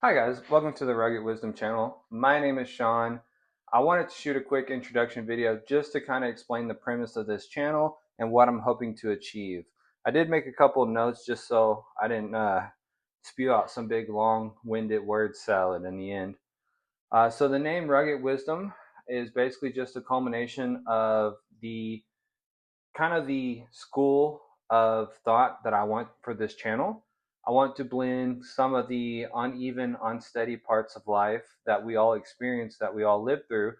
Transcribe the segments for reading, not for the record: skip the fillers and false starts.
Hi guys, welcome to the Rugged Wisdom channel. My name is Sean. I wanted to shoot a quick introduction video just to kind of explain the premise of this channel and what I'm hoping to achieve. I did make a couple of notes just so I didn't spew out some big long-winded word salad in the end. So the name Rugged Wisdom is basically just a culmination of the the school of thought that I want for this channel. I want to blend some of the uneven, unsteady parts of life that we all experience, that we all live through,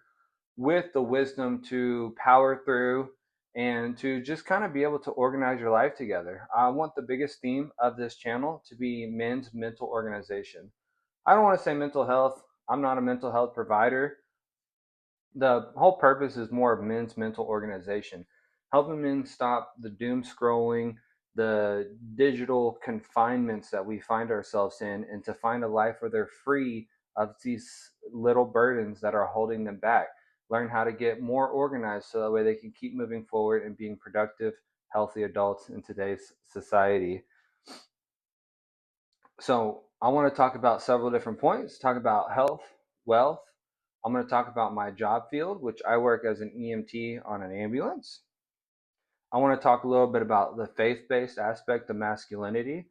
with the wisdom to power through and to just kind of be able to organize your life together. I want the biggest theme of this channel to be men's mental organization. I don't want to say mental health. I'm not a mental health provider. The whole purpose is more of men's mental organization, helping men stop the doom scrolling, the digital confinements that we find ourselves in, and to find a life where they're free of these little burdens that are holding them back. Learn how to get more organized so that way they can keep moving forward and being productive, healthy adults in today's society. So I want to talk about several different points, talk about health, wealth. I'm going to talk about my job field, which I work as an EMT on an ambulance. I want to talk a little bit about the faith-based aspect of masculinity.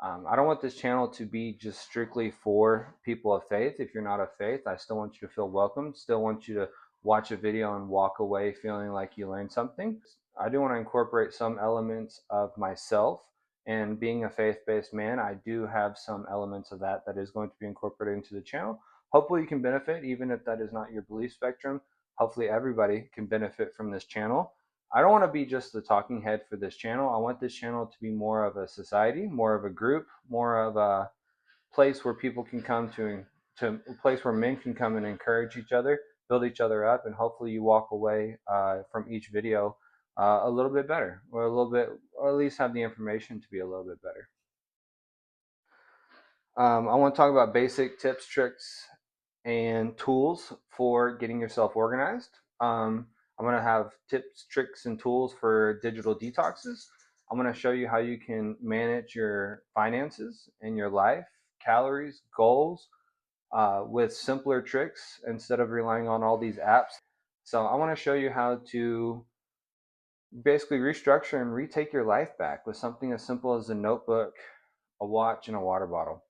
I don't want this channel to be just strictly for people of faith. If you're not of faith, I still want you to feel welcome. Still want you to watch a video and walk away feeling like you learned something. I do want to incorporate some elements of myself, and being a faith-based man, I do have some elements of that is going to be incorporated into the channel. Hopefully you can benefit, even if that is not your belief spectrum. Hopefully everybody can benefit from this channel. I don't want to be just the talking head for this channel. I want this channel to be more of a society, more of a group, more of a place where people can come to a place where men can come and encourage each other, build each other up, and hopefully you walk away from each video a little bit better, or a little bit, or at least have the information to be a little bit better. I want to talk about basic tips, tricks, and tools for getting yourself organized. I'm going to have tips, tricks, and tools for digital detoxes. I'm going to show you how you can manage your finances in your life, calories, goals, with simpler tricks instead of relying on all these apps. So I want to show you how to basically restructure and retake your life back with something as simple as a notebook, a watch, and a water bottle.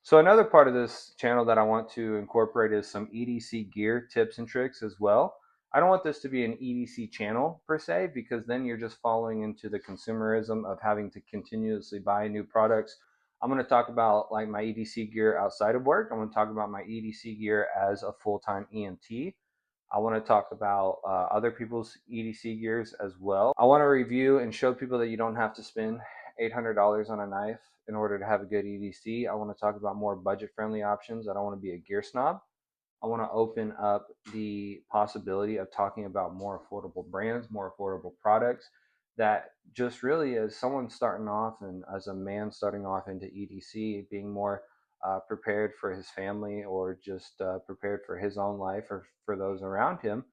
So another part of this channel that I want to incorporate is some EDC gear tips and tricks as well. I don't want this to be an EDC channel per se, because then you're just falling into the consumerism of having to continuously buy new products. I'm going to talk about like my EDC gear outside of work. I'm going to talk about my EDC gear as a full-time EMT. I want to talk about other people's EDC gears as well. I want to review and show people that you don't have to spend $800 on a knife in order to have a good EDC. I want to talk about more budget-friendly options. I don't want to be a gear snob. I want to open up the possibility of talking about more affordable brands, more affordable products that just really, as someone starting off and as a man starting off into EDC, being more prepared for his family, or just prepared for his own life or for those around him.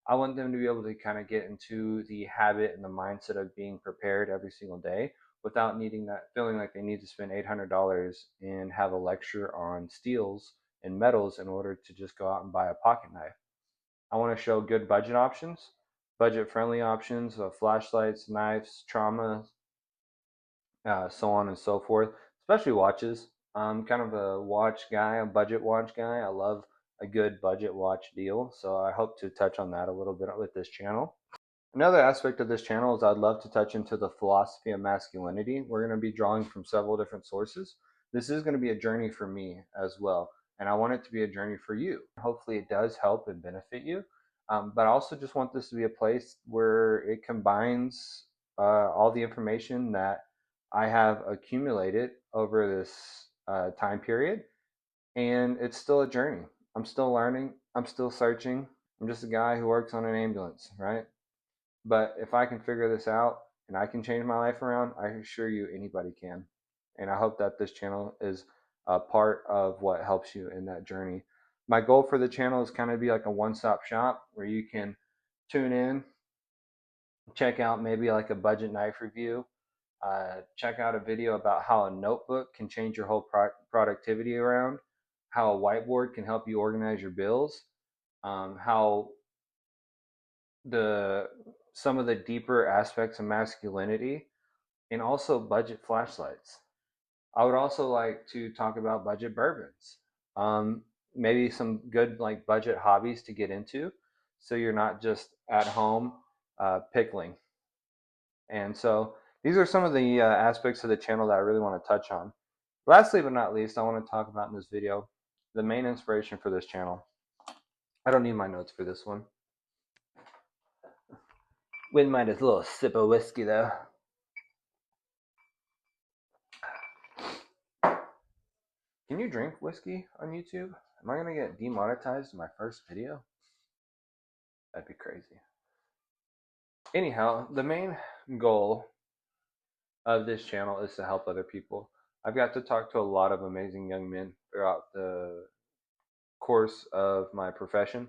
I want them to be able to kind of get into the habit and the mindset of being prepared every single day without needing that, feeling like they need to spend $800 and have a lecture on steels and metals in order to just go out and buy a pocket knife. I want to show good budget options, budget friendly options of flashlights, knives, trauma, so on and so forth, especially watches. I'm kind of a watch guy, a budget watch guy. I love a good budget watch deal, so I hope to touch on that a little bit with this channel. Another aspect of this channel is I'd love to touch into the philosophy of masculinity. We're going to be drawing from several different sources. This is going to be a journey for me as well, and I want it to be a journey for you. Hopefully it does help and benefit you, but I also just want this to be a place where it combines all the information that I have accumulated over this time period, and it's still a journey. I'm still learning. I'm still searching. I'm just a guy who works on an ambulance, right? But if I can figure this out and I can change my life around, I assure you anybody can. And I hope that this channel is a part of what helps you in that journey. My goal for the channel is kind of be like a one-stop shop where you can tune in, check out maybe like a budget knife review, Check out a video about how a notebook can change your whole productivity around, how a whiteboard can help you organize your bills, how the some of the deeper aspects of masculinity, and also budget flashlights. I would also like to talk about budget bourbons. Um, Maybe some good like budget hobbies to get into, so you're not just at home pickling. And so these are some of the aspects of the channel that I really want to touch on. Lastly, but not least, I want to talk about in this video the main inspiration for this channel. I don't need my notes for this one. Wouldn't mind a little sip of whiskey though. Can you drink whiskey on YouTube? Am I gonna get demonetized in my first video? That'd be crazy. Anyhow, the main goal of this channel is to help other people. I've got to talk to a lot of amazing young men throughout the course of my profession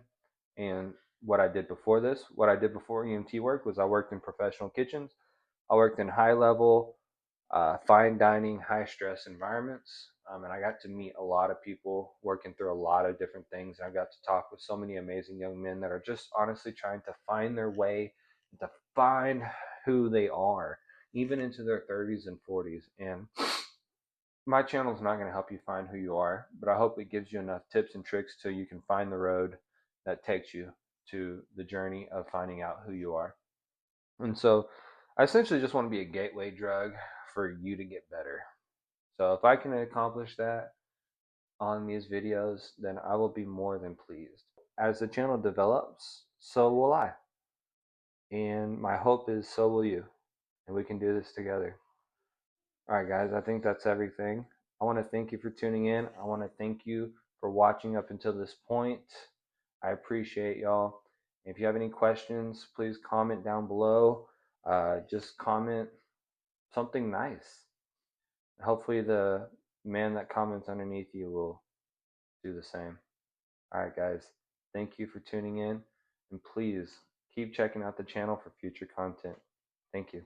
and what I did before this. What I did before EMT work was I worked in professional kitchens. I worked in high level, fine dining, high stress environments. And I got to meet a lot of people working through a lot of different things. And I got to talk with so many amazing young men that are just honestly trying to find their way, to find who they are, even into their 30s and 40s. And my channel is not going to help you find who you are, but I hope it gives you enough tips and tricks so you can find the road that takes you to the journey of finding out who you are. And so I essentially just want to be a gateway drug for you to get better. So if I can accomplish that on these videos, then I will be more than pleased. As the channel develops, so will I. And my hope is so will you. And we can do this together. All right, guys, I think that's everything. I want to thank you for tuning in. I want to thank you for watching up until this point. I appreciate y'all. If you have any questions, please comment down below. Just comment something nice. Hopefully, the man that comments underneath you will do the same. All right, guys, thank you for tuning in. And please keep checking out the channel for future content. Thank you.